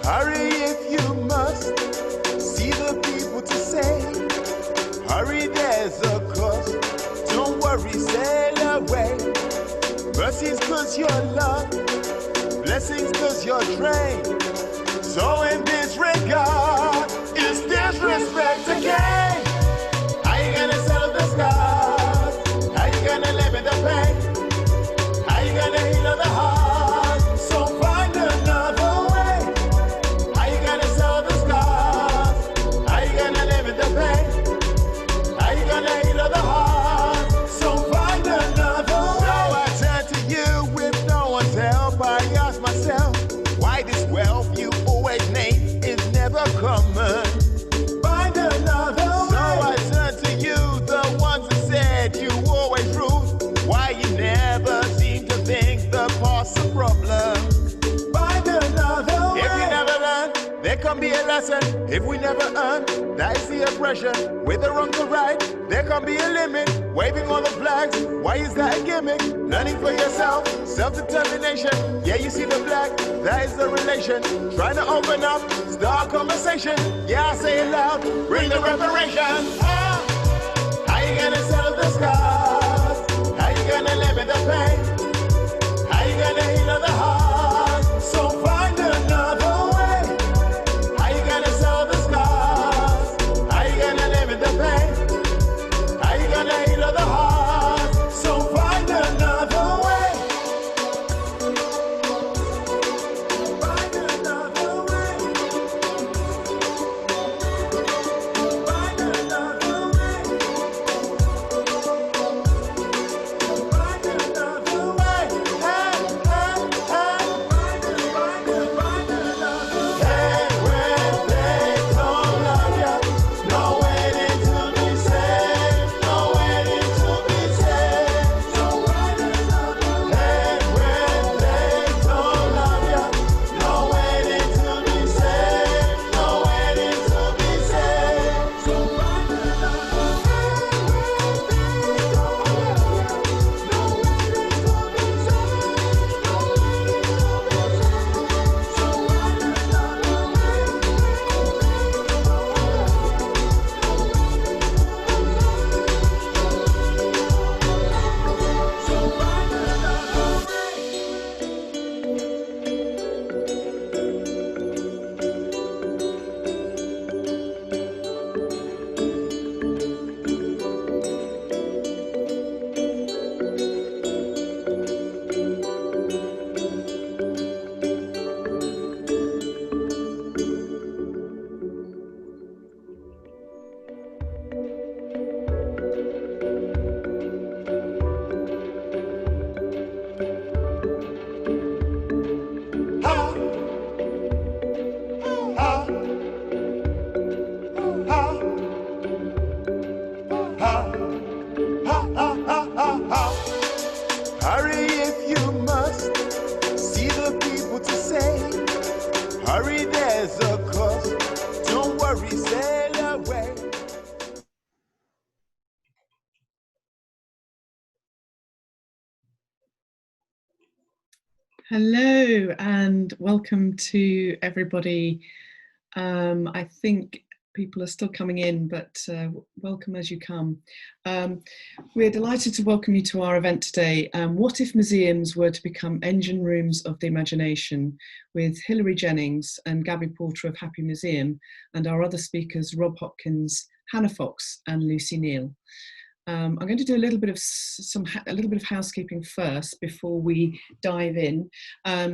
Hurry if you must, see the people to say. Hurry, there's a cost, don't worry, sail away. Mercies cause you're loved, blessings cause you're trained. So in this regard, is disrespect again? How you gonna settle the scars? How you gonna live in the pain? How you gonna heal the heart? So find another way. How you gonna settle the scars? How you gonna live in the pain? How you gonna heal the heart? So find another way. So I turn to you with no one's help. I ask myself, why this wealth you always name is never common? Find another way. So I turn to you, the ones that said you always rule. Why you never seem to think the past's a problem? Find another way. If you never learn, there can be a lesson. If we never earn, that is the oppression. With the wrong to right, there can be a limit. Waving all the flags, why is that a gimmick? Learning for yourself, self-determination. Yeah, you see the black, that is the relation. Trying to open up, start a conversation. Yeah, I say it loud, bring the reparations. How you gonna settle the scars? How you gonna live in the pain? How you gonna heal the heart? So find another way. How you gonna settle the scars? How you gonna live in the pain? How you gonna heal the heart? So find another way. Find another way. Find another way. Find another way. Hey, hey, hey. Find another way. Hey, when they don't love you, no waiting to be saved, no waiting to be saved. So find another way. Hey, when they don't love you, no waiting to be saved, no waiting to be saved. So find another way. Hurry if you must, see the people to say. Hurry, there's a cost, don't worry, sail away. Hello and welcome to everybody. I think people are still coming in, but welcome as you come. We're delighted to welcome you to our event today. What if museums were to become engine rooms of the imagination, with Hilary Jennings and Gabby Porter of Happy Museum, and our other speakers, Rob Hopkins, Hannah Fox and Lucy Neal. I'm going to do a little bit of housekeeping first before we dive in.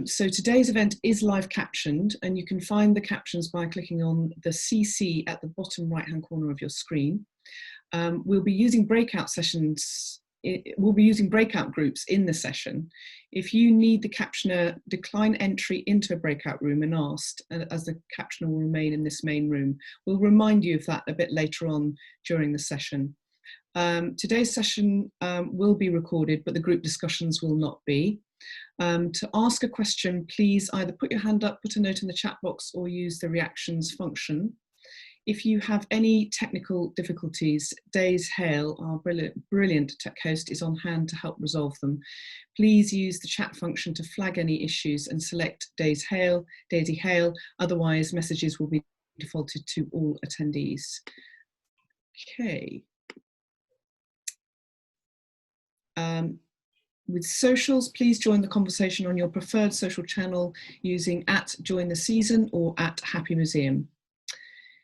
So today's event is live captioned, and you can find the captions by clicking on the CC at the bottom right-hand corner of your screen. We'll be using breakout sessions. We'll be using breakout groups in the session. If you need the captioner, decline entry into a breakout room and asked, as the captioner will remain in this main room. We'll remind you of that a bit later on during the session. Today's session will be recorded, but the group discussions will not be. To ask a question, please either put your hand up, put a note in the chat box, or use the reactions function. If you have any technical difficulties, Daisy Hale, our brilliant tech host, is on hand to help resolve them. Please use the chat function to flag any issues and select Daisy Hale, otherwise messages will be defaulted to all attendees. Okay. With socials, please join the conversation on your preferred social channel using @jointheseason or @happymuseum.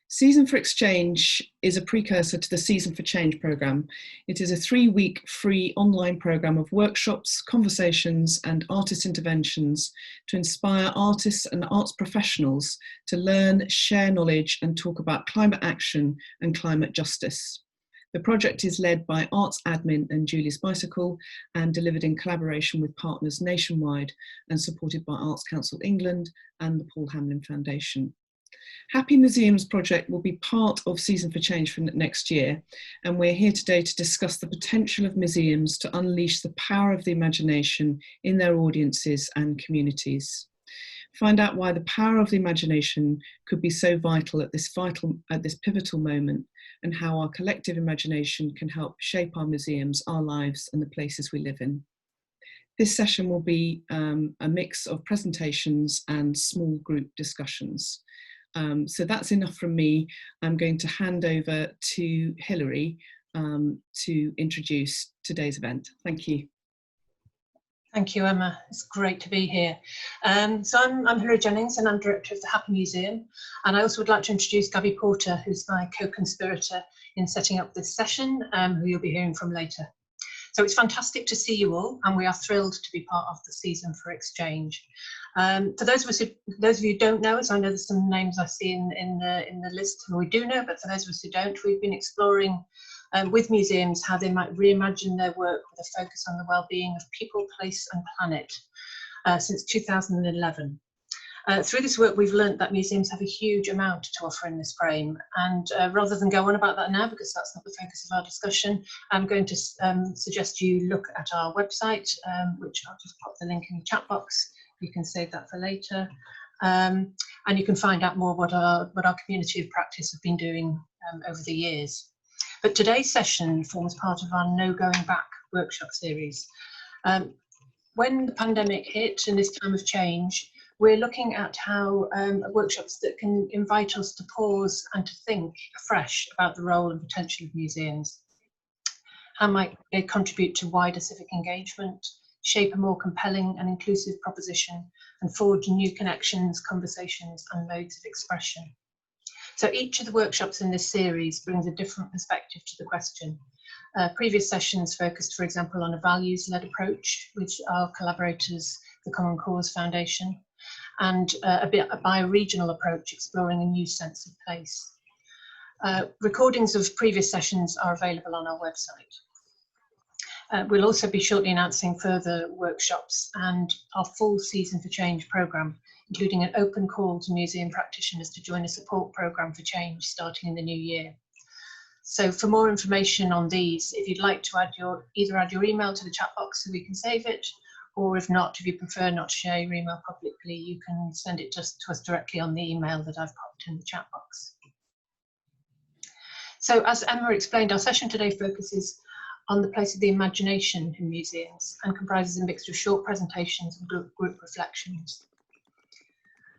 Season for Exchange is a precursor to the Season for Change programme. It is a 3-week free online programme of workshops, conversations and artist interventions to inspire artists and arts professionals to learn, share knowledge and talk about climate action and climate justice. The project is led by Arts Admin and Julius Bicycle and delivered in collaboration with partners nationwide and supported by Arts Council England and the Paul Hamlyn Foundation. Happy Museums project will be part of Season for Change for next year, and we're here today to discuss the potential of museums to unleash the power of the imagination in their audiences and communities. Find out why the power of the imagination could be so vital at this pivotal moment, and how our collective imagination can help shape our museums, our lives, and the places we live in. This session will be a mix of presentations and small group discussions. So that's enough from me. I'm going to hand over to Hilary to introduce today's event. Thank you. Thank you, Emma. It's great to be here. So I'm Hilary Jennings and I'm Director of the Happy Museum. And I also would like to introduce Gabby Porter, who's my co-conspirator in setting up this session, who you'll be hearing from later. So it's fantastic to see you all, and we are thrilled to be part of the Season for Exchange. For those of you who don't know us, I know there's some names I see in the list who we do know, but for those of us who don't, we've been exploring with museums how they might reimagine their work with a focus on the well-being of people, place and planet since 2011. Through this work, we've learnt that museums have a huge amount to offer in this frame. And rather than go on about that now, because that's not the focus of our discussion, I'm going to suggest you look at our website, which I'll just pop the link in the chat box. You can save that for later. And you can find out more what our community of practice have been doing over the years. But today's session forms part of our No Going Back workshop series. When the pandemic hit and this time of change, we're looking at how workshops that can invite us to pause and to think afresh about the role and potential of museums. How might they contribute to wider civic engagement, shape a more compelling and inclusive proposition, and forge new connections, conversations, and modes of expression. So each of the workshops in this series brings a different perspective to the question. Previous sessions focused, for example, on a values-led approach with our collaborators, the Common Cause Foundation, and a bi-regional approach exploring a new sense of place. Recordings of previous sessions are available on our website. We'll also be shortly announcing further workshops and our full Season for Change programme, including an open call to museum practitioners to join a support programme for change starting in the new year. So for more information on these, if you'd like to either add your email to the chat box so we can save it, or if not, if you prefer not to share your email publicly, you can send it just to us directly on the email that I've popped in the chat box. So as Emma explained, our session today focuses on the place of the imagination in museums and comprises a mixture of short presentations and group reflections.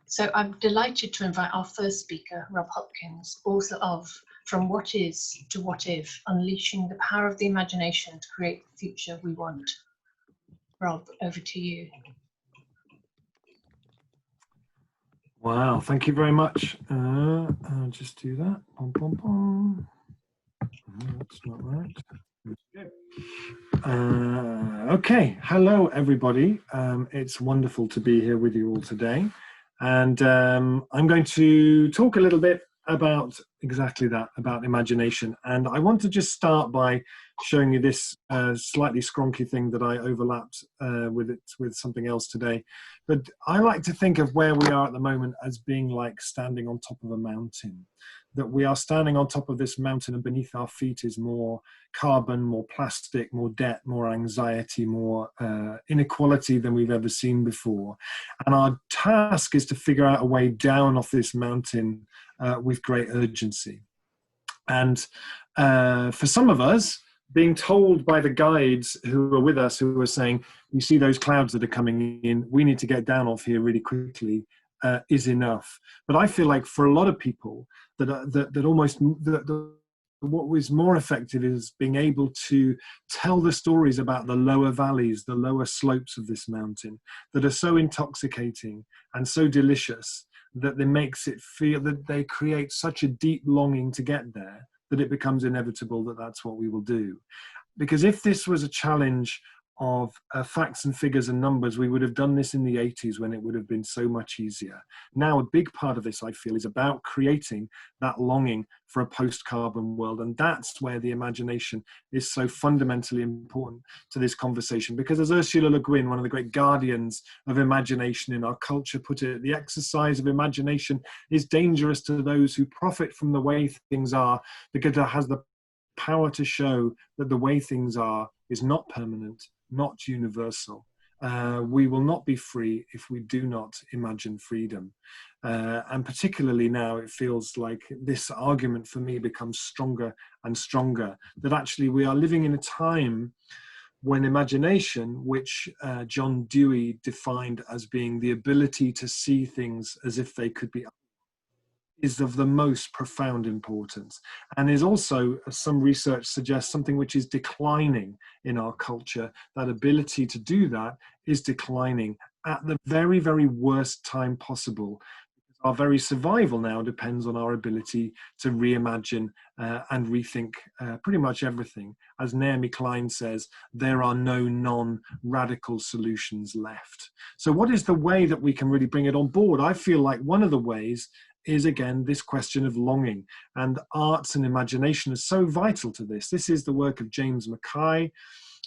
So I'm delighted to invite our first speaker, Rob Hopkins, author of From What Is to What If, Unleashing the Power of the Imagination to Create the Future We Want. Rob, over to you. Wow, thank you very much. I'll just do that. Pom, pom, pom. That's not right. Okay, hello everybody. It's wonderful to be here with you all today. And I'm going to talk a little bit about exactly that, about imagination. And I want to just start by showing you this slightly skronky thing that I overlapped with something else today. But I like to think of where we are at the moment as being like standing on top of a mountain, that we are standing on top of this mountain and beneath our feet is more carbon, more plastic, more debt, more anxiety, more inequality than we've ever seen before. And our task is to figure out a way down off this mountain with great urgency. And for some of us, being told by the guides who are with us, who are saying, you see those clouds that are coming in, we need to get down off here really quickly, is enough. But I feel like for a lot of people, what was more effective is being able to tell the stories about the lower valleys, the lower slopes of this mountain that are so intoxicating and so delicious that it makes it feel that they create such a deep longing to get there that it becomes inevitable that that's what we will do. Because if this was a challenge of facts and figures and numbers, we would have done this in the 80s when it would have been so much easier. Now, a big part of this, I feel, is about creating that longing for a post-carbon world. And that's where the imagination is so fundamentally important to this conversation. Because as Ursula Le Guin, one of the great guardians of imagination in our culture, put it, the exercise of imagination is dangerous to those who profit from the way things are, because it has the power to show that the way things are is not permanent, not universal. We will not be free if we do not imagine freedom. And particularly now, it feels like this argument for me becomes stronger and stronger, that actually we are living in a time when imagination, which John Dewey defined as being the ability to see things as if they could be, is of the most profound importance, and is also, as some research suggests, something which is declining in our culture. That ability to do that is declining at the very, very worst time possible. Our very survival now depends on our ability to reimagine and rethink pretty much everything. As Naomi Klein says, there are no non-radical solutions left. So what is the way that we can really bring it on board? I feel like one of the ways is, again, this question of longing, and arts and imagination is so vital to this. This is the work of James Mackay,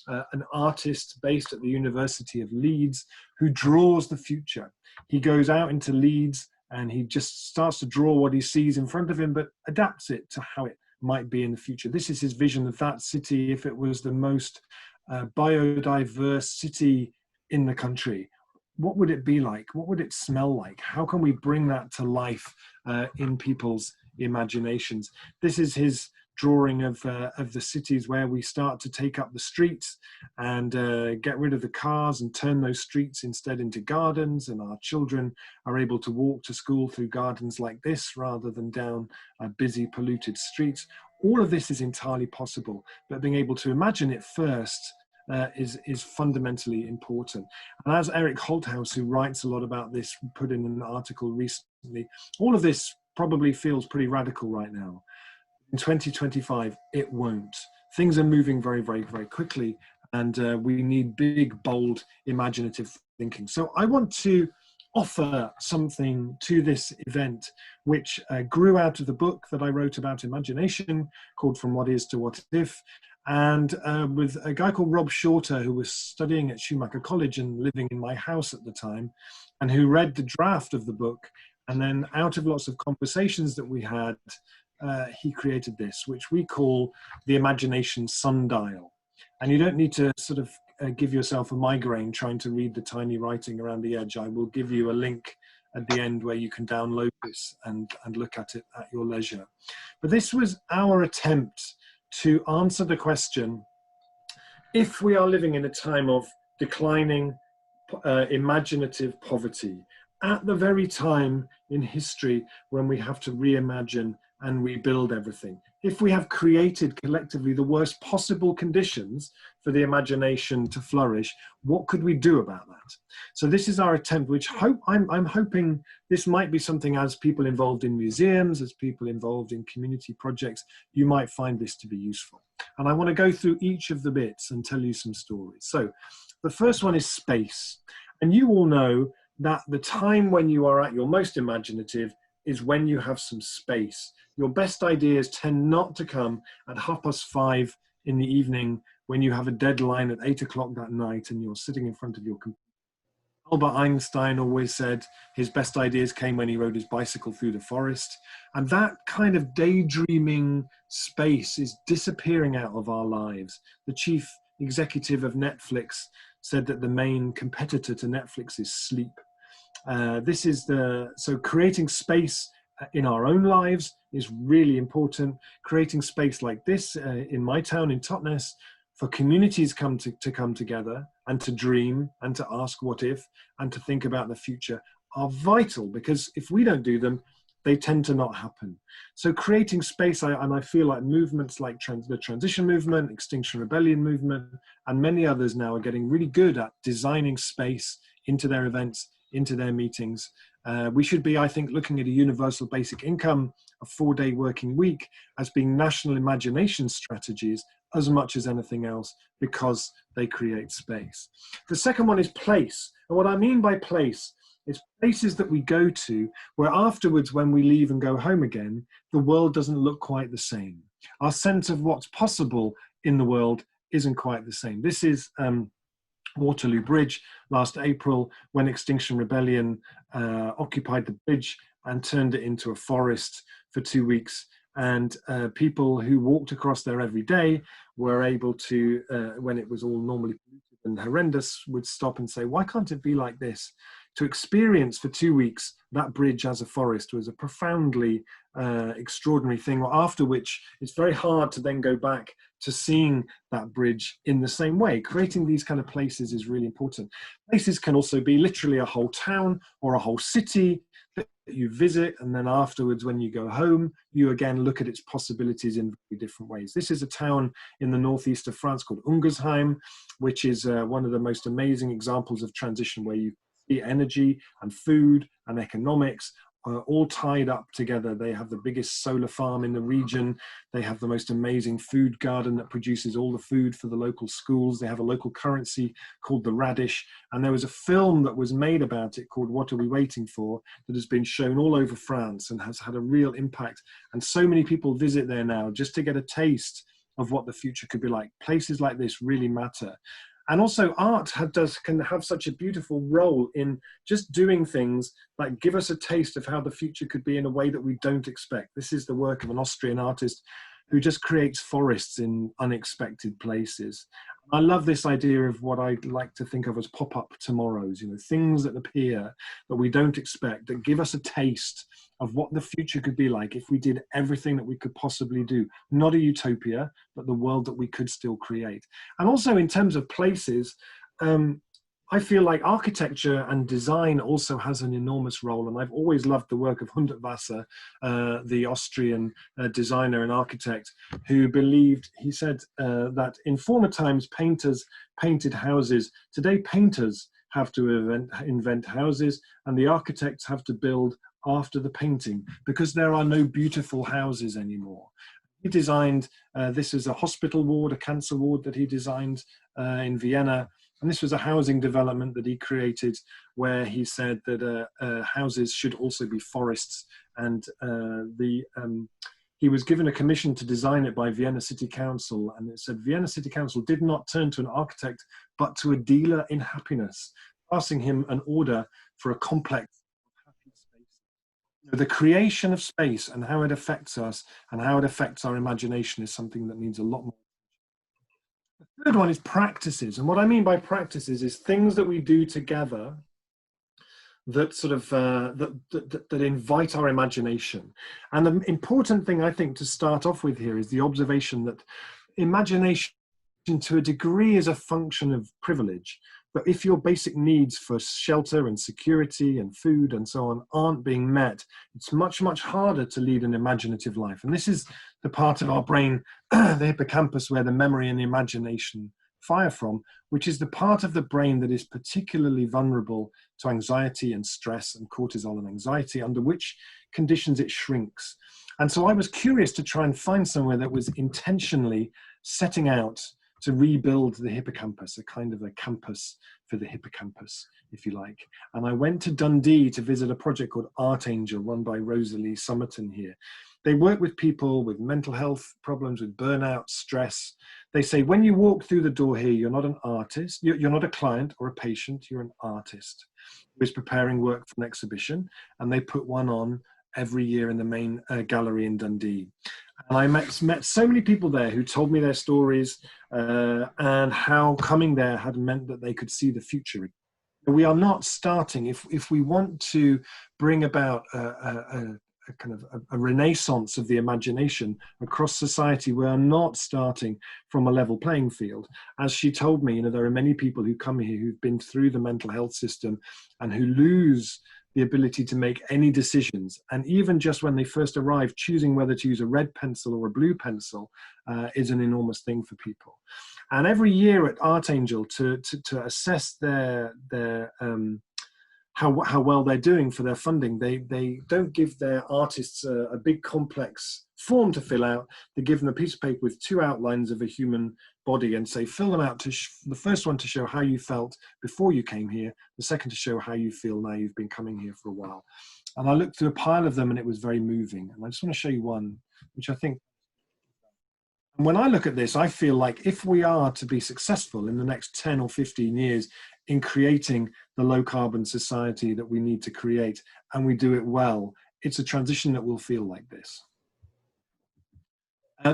an artist based at the University of Leeds, who draws the future. He goes out into Leeds and he just starts to draw what he sees in front of him, but adapts it to how it might be in the future. This is his vision of that city if it was the most biodiverse city in the country. What would it be like? What would it smell like? How can we bring that to life in people's imaginations? This is his drawing of the cities where we start to take up the streets and get rid of the cars and turn those streets instead into gardens, and our children are able to walk to school through gardens like this rather than down busy, polluted streets. All of this is entirely possible, but being able to imagine it first is fundamentally important. And as Eric Holthaus, who writes a lot about this, put in an article recently, all of this probably feels pretty radical right now. In 2025, it won't. Things are moving very, very, very quickly, and we need big, bold, imaginative thinking. So I want to offer something to this event, which grew out of the book that I wrote about imagination, called From What Is to What If, and with a guy called Rob Shorter, who was studying at Schumacher College and living in my house at the time, and who read the draft of the book. And then out of lots of conversations that we had, he created this, which we call the imagination sundial. And you don't need to sort of give yourself a migraine trying to read the tiny writing around the edge. I will give you a link at the end where you can download this and look at it at your leisure. But this was our attempt to answer the question, if we are living in a time of declining imaginative poverty, at the very time in history when we have to reimagine and rebuild everything, if we have created collectively the worst possible conditions for the imagination to flourish, what could we do about that? So this is our attempt, which I'm hoping this might be something, as people involved in museums, as people involved in community projects, you might find this to be useful. And I want to go through each of the bits and tell you some stories. So the first one is space. And you all know that the time when you are at your most imaginative is when you have some space. Your best ideas tend not to come at 5:30 in the evening when you have a deadline at 8 o'clock that night and you're sitting in front of your computer. Albert Einstein always said his best ideas came when he rode his bicycle through the forest. And that kind of daydreaming space is disappearing out of our lives. The chief executive of Netflix said that the main competitor to Netflix is sleep. So creating space in our own lives is really important. Creating space like this in my town, in Totnes, for communities to come together and to dream and to ask what if and to think about the future are vital, because if we don't do them, they tend to not happen. So creating space, and I feel like movements like the transition movement, Extinction Rebellion movement, and many others now are getting really good at designing space into their events, into their meetings. We should be, I think, looking at a universal basic income, a 4-day working week as being national imagination strategies as much as anything else, because they create space. The second one is place. And what I mean by place is places that we go to where afterwards, when we leave and go home again, the world doesn't look quite the same. Our sense of what's possible in the world isn't quite the same. This is Waterloo Bridge last April, when Extinction Rebellion occupied the bridge and turned it into a forest for 2 weeks. And people who walked across there every day were able to, when it was all normally polluted and horrendous, would stop and say, why can't it be like this? To experience for 2 weeks that bridge as a forest was a profoundly extraordinary thing, after which it's very hard to then go back to seeing that bridge in the same way. Creating these kind of places is really important. Places can also be literally a whole town or a whole city that you visit, and then afterwards when you go home, you again look at its possibilities in very different ways. This is a town in the northeast of France called Ungersheim, which is one of the most amazing examples of transition, where you see energy and food and economics all tied up together. They have the biggest solar farm in the region. They have the most amazing food garden that produces all the food for the local schools. They have a local currency called the radish. And there was a film that was made about it called What Are We Waiting For? That has been shown all over France and has had a real impact. And so many people visit there now just to get a taste of what the future could be like. Places like this really matter. And also art can have such a beautiful role in just doing things that give us a taste of how the future could be in a way that we don't expect. This is the work of an Austrian artist who just creates forests in unexpected places. I love this idea of what I like to think of as pop-up tomorrows, things that appear that we don't expect, that give us a taste of what the future could be like if we did everything that we could possibly do. Not a utopia, but the world that we could still create. And also in terms of places, I feel like architecture and design also has an enormous role. And I've always loved the work of Hundertwasser, the Austrian designer and architect, who believed, he said that in former times, painters painted houses. Today, painters have to invent houses, and the architects have to build after the painting, because there are no beautiful houses anymore. He designed, this is a hospital ward, a cancer ward that he designed in Vienna. And this was a housing development that he created, where he said that houses should also be forests. And he was given a commission to design it by Vienna City Council. And it said Vienna City Council did not turn to an architect, but to a dealer in happiness, passing him an order for a complex of happy space. The creation of space and how it affects us and how it affects our imagination is something that needs a lot more. The third one is practices. And what I mean by practices is things that we do together that sort of that invite our imagination. And the important thing, I think, to start off with here is the observation that imagination to a degree is a function of privilege. But if your basic needs for shelter and security and food and so on aren't being met, it's much, much harder to lead an imaginative life. And this is the part of our brain, the hippocampus, where the memory and the imagination fire from, which is the part of the brain that is particularly vulnerable to anxiety and stress and cortisol and anxiety, under which conditions it shrinks. And so I was curious to try and find somewhere that was intentionally setting out to rebuild the hippocampus, a kind of a campus for the hippocampus, if you like. And I went to Dundee to visit a project called Artangel, run by Rosalie Somerton here. They work with people with mental health problems, with burnout, stress. They say, when you walk through the door here, you're not an artist, you're not a client or a patient, you're an artist who is preparing work for an exhibition. And they put one on every year in the main gallery in Dundee. And I met so many people there who told me their stories and how coming there had meant that they could see the future. We are not starting, if we want to bring about a kind of a renaissance of the imagination across society, we are not starting from a level playing field. As she told me, there are many people who come here who've been through the mental health system and who lose the ability to make any decisions. And even just when they first arrive, choosing whether to use a red pencil or a blue pencil is an enormous thing for people. And every year at Artangel, to assess how well they're doing for their funding, they don't give their artists a big complex form to fill out. They give them a piece of paper with 2 outlines of a human body and say, fill them out. The first one to show how you felt before you came here, the second to show how you feel now you've been coming here for a while. And I looked through a pile of them and it was very moving. And I just want to show you one, which I think, and when I look at this, I feel like if we are to be successful in the next 10 or 15 years in creating the low carbon society that we need to create, and we do it well, it's a transition that will feel like this.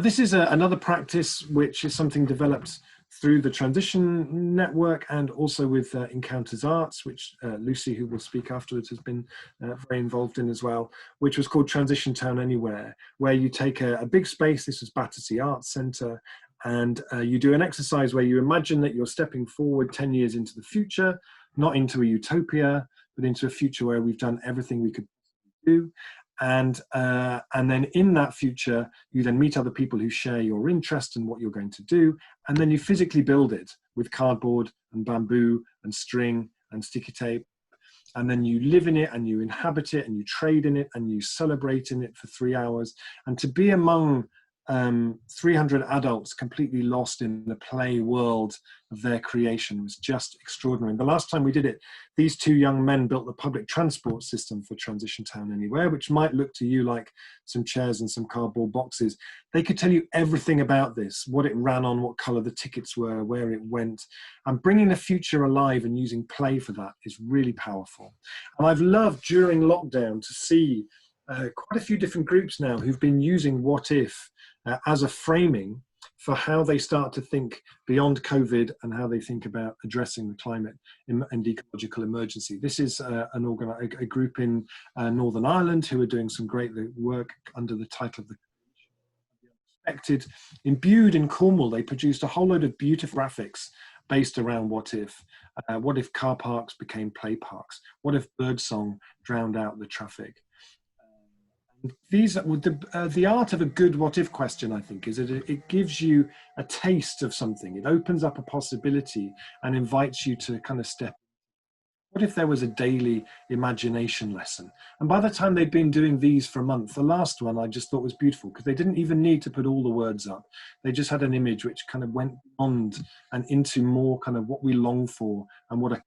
This is another practice which is something developed through the Transition Network and also with Encounters Arts, which Lucy, who will speak afterwards, has been very involved in as well, which was called Transition Town Anywhere, where you take a big space, this was Battersea Arts Centre, and you do an exercise where you imagine that you're stepping forward 10 years into the future, not into a utopia, but into a future where we've done everything we could do. And then in that future, you then meet other people who share your interest in what you're going to do. And then you physically build it with cardboard and bamboo and string and sticky tape. And then you live in it and you inhabit it and you trade in it and you celebrate in it for 3 hours. And to be among 300 adults completely lost in the play world of their creation was just extraordinary. And the last time we did it, these 2 young men built the public transport system for Transition Town Anywhere, which might look to you like some chairs and some cardboard boxes. They could tell you everything about this, what it ran on, what colour the tickets were, where it went. And bringing the future alive and using play for that is really powerful. And I've loved during lockdown to see quite a few different groups now who've been using What If as a framing for how they start to think beyond COVID and how they think about addressing the climate and ecological emergency. This is a group in Northern Ireland who are doing some great work under the title of The Unexpected. Imbued in Cornwall, they produced a whole load of beautiful graphics based around what if car parks became play parks? What if birdsong drowned out the traffic? These the art of a good what if question, I think, is that it gives you a taste of something. It opens up a possibility and invites you to kind of step. What if there was a daily imagination lesson? And by the time they'd been doing these for a month, the last one I just thought was beautiful because they didn't even need to put all the words up. They just had an image which kind of went beyond and into more kind of what we long for and what a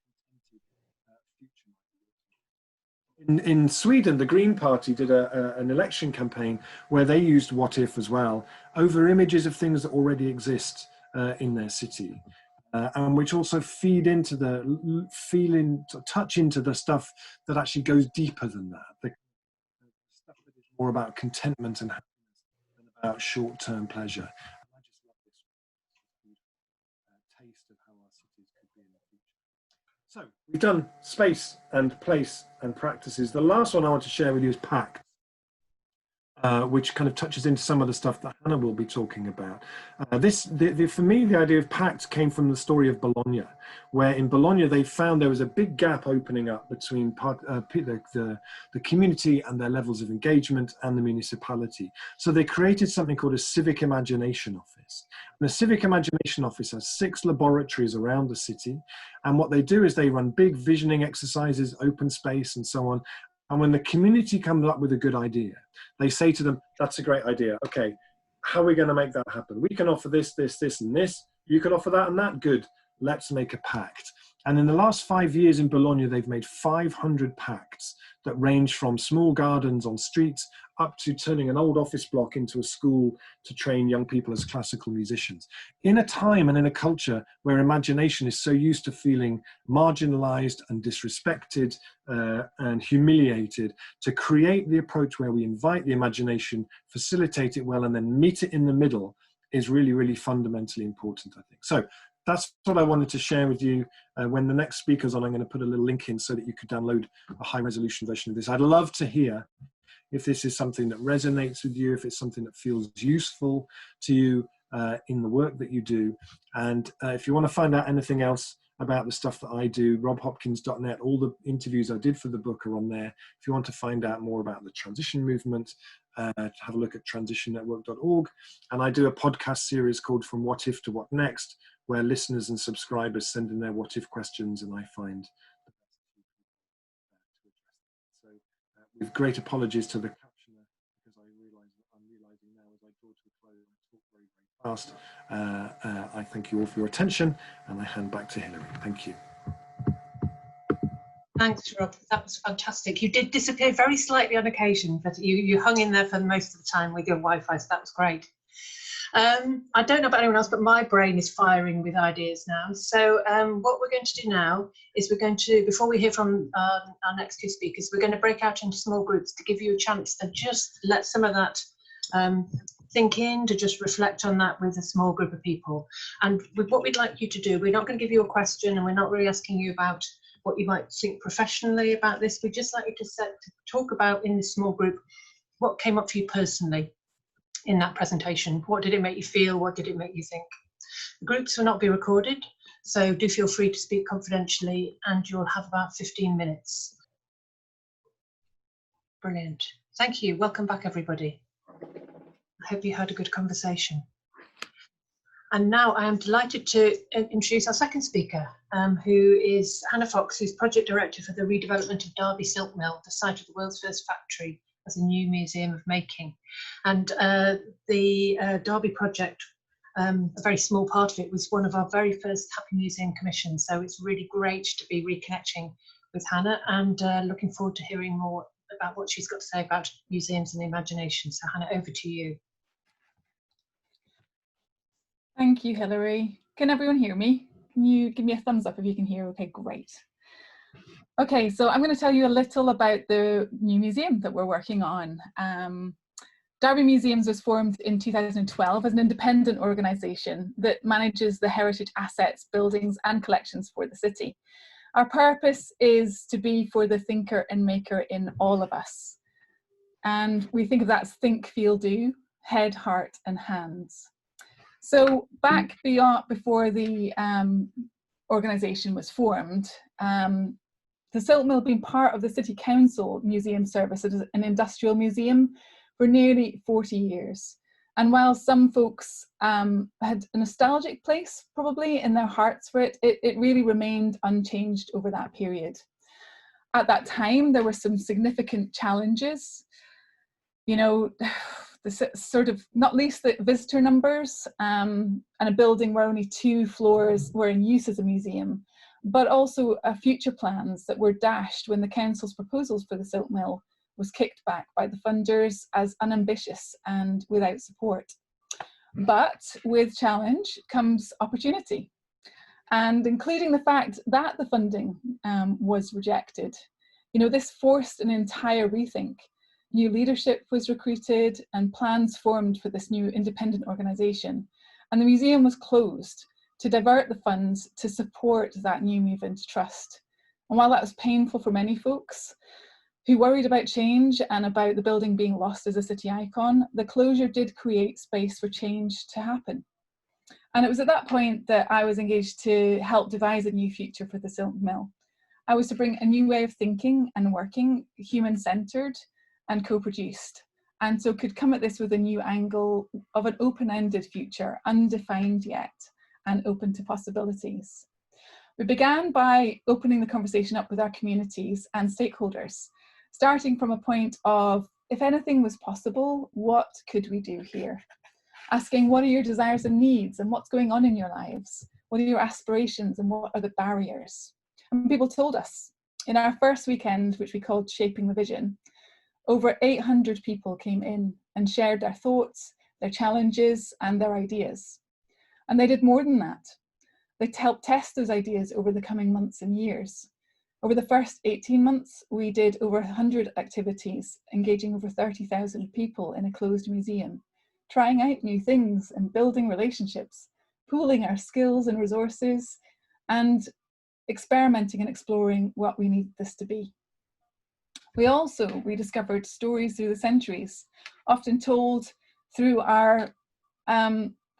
In Sweden, the Green Party did an election campaign where they used What If as well over images of things that already exist in their city, and which also feed into the touch into the stuff that actually goes deeper than that. The stuff that is more about contentment and happiness than about short-term pleasure. And I just love this taste of how our cities could be in the future. So we've done space and place and practices. The last one I want to share with you is PACT, which kind of touches into some of the stuff that Hannah will be talking about. For me, the idea of PACT came from the story of Bologna, where in Bologna they found there was a big gap opening up between the community and their levels of engagement and the municipality. So they created something called a Civic Imagination Office. And the Civic Imagination Office has 6 laboratories around the city. And what they do is they run big visioning exercises, open space and so on. And when the community comes up with a good idea, they say to them, that's a great idea. Okay, how are we going to make that happen? We can offer this, this, this, and this. You can offer that and that? Good. Let's make a pact. And in the last 5 years in Bologna, they've made 500 pacts that range from small gardens on streets up to turning an old office block into a school to train young people as classical musicians. In a time and in a culture where imagination is so used to feeling marginalized and disrespected and humiliated, to create the approach where we invite the imagination, facilitate it well, and then meet it in the middle is really, really fundamentally important, I think. So that's what I wanted to share with you. When the next speaker's on, I'm going to put a little link in so that you could download a high resolution version of this. I'd love to hear if this is something that resonates with you, if it's something that feels useful to you in the work that you do. And if you want to find out anything else about the stuff that I do, robhopkins.net, all the interviews I did for the book are on there. If you want to find out more about the transition movement, have a look at transitionnetwork.org. And I do a podcast series called From What If to What Next, where listeners and subscribers send in their what if questions, and I find the best people to address them. So with great apologies to the captioner, because I'm realizing now as I draw to a close, I talk very, very fast. I thank you all for your attention, and I hand back to Hilary. Thank you. Thanks, Rob. That was fantastic. You did disappear very slightly on occasion, but you hung in there for most of the time with your Wi-Fi, so that was great. I don't know about anyone else, but my brain is firing with ideas now. So what we're going to do now is we're going to, before we hear from our next two speakers, we're going to break out into small groups to give you a chance to just let some of that sink in, to just reflect on that with a small group of people. And with what we'd like you to do, we're not going to give you a question, and we're not really asking you about what you might think professionally about this. We'd just like you to talk about in this small group what came up for you personally in that presentation. What did it make you feel? What did it make you think? The groups will not be recorded, so do feel free to speak confidentially, and you'll have about 15 minutes. Brilliant. Thank you. Welcome back, everybody. I hope you had a good conversation. And now I am delighted to introduce our second speaker, who is Hannah Fox, who's Project Director for the redevelopment of Derby Silk Mill, the site of the world's first factory as a new museum of making. And the Derby project, a very small part of it, was one of our very first Happy Museum commissions. So it's really great to be reconnecting with Hannah, and looking forward to hearing more about what she's got to say about museums and the imagination. So Hannah, over to you. Thank you, Hilary. Can everyone hear me? Can you give me a thumbs up if you can hear? Okay, great. Okay, so I'm going to tell you a little about the new museum that we're working on. Derby Museums was formed in 2012 as an independent organisation that manages the heritage assets, buildings and collections for the city. Our purpose is to be for the thinker and maker in all of us. And we think of that as think, feel, do, head, heart and hands. So back before the organisation was formed, the Silk Mill being part of the City Council Museum Service as an industrial museum for nearly 40 years. And while some folks had a nostalgic place probably in their hearts for it, it really remained unchanged over that period. At that time, there were some significant challenges, you know, the sort of, not least the visitor numbers, and a building where only 2 floors were in use as a museum, but also future plans that were dashed when the council's proposals for the Silk Mill was kicked back by the funders as unambitious and without support. But with challenge comes opportunity, and including the fact that the funding was rejected. You know, this forced an entire rethink. New leadership was recruited and plans formed for this new independent organisation, and the museum was closed to divert the funds to support that new move into trust. And while that was painful for many folks who worried about change and about the building being lost as a city icon, the closure did create space for change to happen. And it was at that point that I was engaged to help devise a new future for the Silk Mill. I was to bring a new way of thinking and working, human-centred and co-produced, and so could come at this with a new angle of an open-ended future, undefined yet, and open to possibilities. We began by opening the conversation up with our communities and stakeholders, starting from a point of, if anything was possible, what could we do here? asking what are your desires and needs and what's going on in your lives? What are your aspirations and what are the barriers? And people told us. In our first weekend, which we called Shaping the Vision, over 800 people came in and shared their thoughts, their challenges and their ideas. And they did more than that. They helped test those ideas over the coming months and years. Over the first 18 months, we did over 100 activities, engaging over 30,000 people in a closed museum, trying out new things and building relationships, pooling our skills and resources, and experimenting and exploring what we need this to be. We also rediscovered stories through the centuries, often told through our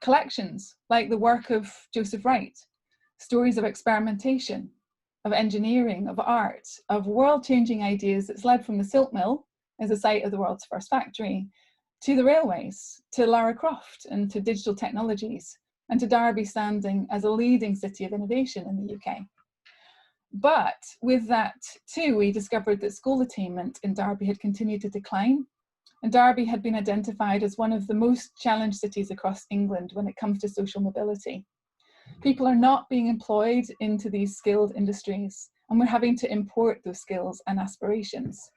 collections, like the work of Joseph Wright, stories of experimentation, of engineering, of art, of world-changing ideas that's led from the Silk Mill as the site of the world's first factory, to the railways, to Lara Croft and to digital technologies, and to Derby standing as a leading city of innovation in the UK. But with that too, we discovered that school attainment in Derby had continued to decline, and Derby had been identified as one of the most challenged cities across England when it comes to social mobility. People are not being employed into these skilled industries, and we're having to import those skills and aspirations.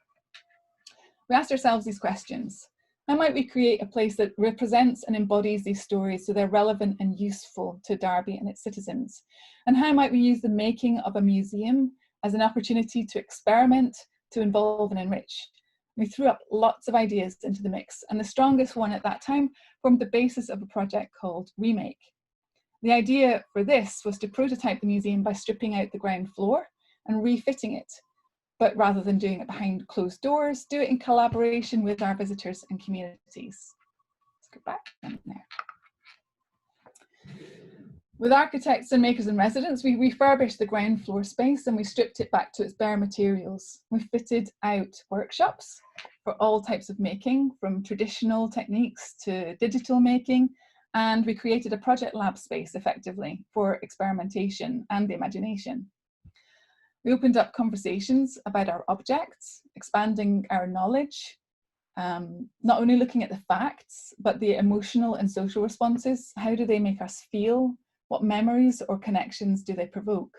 We asked ourselves these questions. How might we create a place that represents and embodies these stories so they're relevant and useful to Derby and its citizens? And how might we use the making of a museum as an opportunity to experiment, to involve and enrich? We threw up lots of ideas into the mix, and the strongest one at that time formed the basis of a project called Remake. The idea for this was to prototype the museum by stripping out the ground floor and refitting it, but rather than doing it behind closed doors, do it in collaboration with our visitors and communities. Let's go back in there. With architects and makers and residents, we refurbished the ground floor space and we stripped it back to its bare materials. We fitted out workshops for all types of making, from traditional techniques to digital making, and we created a project lab space effectively for experimentation and the imagination. We opened up conversations about our objects, expanding our knowledge, not only looking at the facts, but the emotional and social responses. How do they make us feel? What memories or connections do they provoke?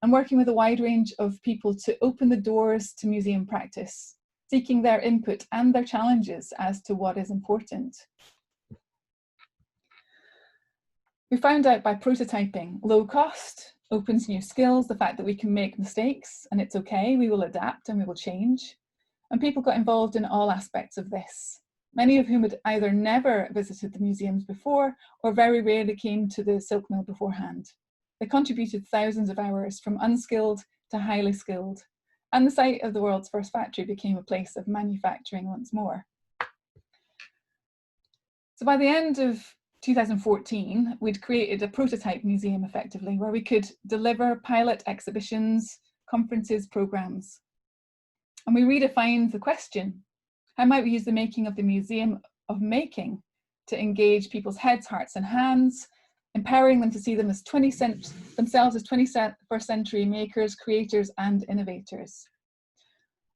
And working with a wide range of people to open the doors to museum practice, seeking their input and their challenges as to what is important. We found out by prototyping, low cost opens new skills, the fact that we can make mistakes and it's okay, we will adapt and we will change. And people got involved in all aspects of this, many of whom had either never visited the museums before or very rarely came to the Silk Mill beforehand. They contributed thousands of hours, from unskilled to highly skilled, and the site of the world's first factory became a place of manufacturing once more. So by the end of 2014, we'd created a prototype museum effectively, where we could deliver pilot exhibitions, conferences, programs. And we redefined the question: how might we use the making of the Museum of Making to engage people's heads, hearts and hands, empowering them to see them as themselves as 21st century makers, creators and innovators.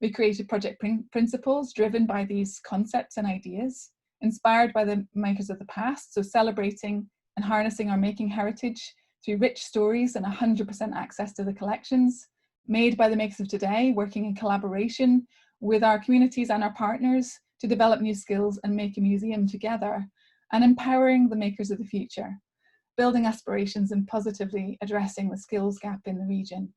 We created project principles driven by these concepts and ideas, inspired by the makers of the past, so celebrating and harnessing our making heritage through rich stories and 100% access to the collections, made by the makers of today, working in collaboration with our communities and our partners to develop new skills and make a museum together, and empowering the makers of the future, building aspirations and positively addressing the skills gap in the region.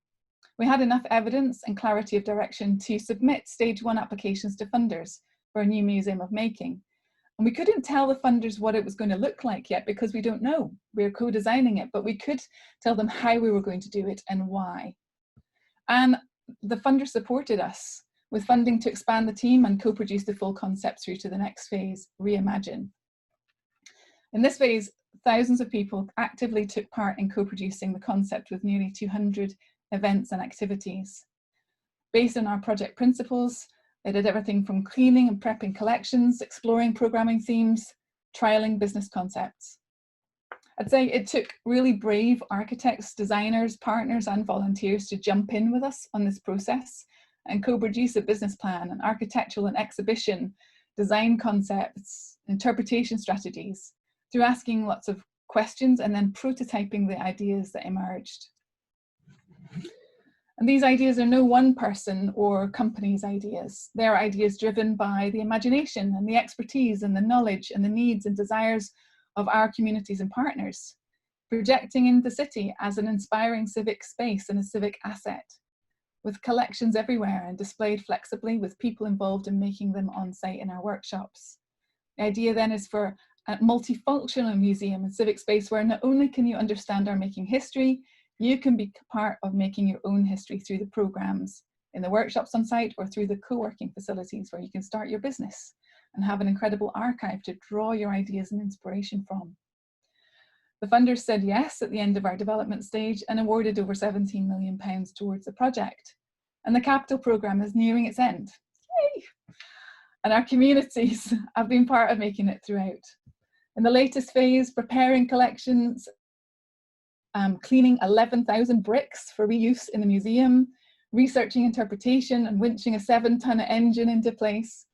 We had enough evidence and clarity of direction to submit stage 1 applications to funders for a new Museum of Making. And we couldn't tell the funders what it was going to look like yet, because we don't know. We're co-designing it, but we could tell them how we were going to do it and why. And the funders supported us with funding to expand the team and co-produce the full concept through to the next phase, Reimagine. In this phase, thousands of people actively took part in co-producing the concept, with nearly 200 events and activities. Based on our project principles, they did everything from cleaning and prepping collections, exploring programming themes, trialing business concepts. I'd say it took really brave architects, designers, partners and volunteers to jump in with us on this process and co-produce a business plan, an architectural and exhibition design concepts, interpretation strategies, through asking lots of questions and then prototyping the ideas that emerged. And these ideas are no one person or company's ideas. They're ideas driven by the imagination and the expertise and the knowledge and the needs and desires of our communities and partners, projecting in the city as an inspiring civic space and a civic asset, with collections everywhere and displayed flexibly with people involved in making them on site in our workshops. The idea then is for a multifunctional museum and civic space where not only can you understand our making history, you can be part of making your own history through the programs, in the workshops on site, or through the co-working facilities where you can start your business and have an incredible archive to draw your ideas and inspiration from. The funders said yes at the end of our development stage and awarded over £17 million towards the project. And the capital programme is nearing its end. Yay! And our communities have been part of making it throughout. In the latest phase, preparing collections, cleaning 11,000 bricks for reuse in the museum, researching interpretation and winching a 7-ton engine into place,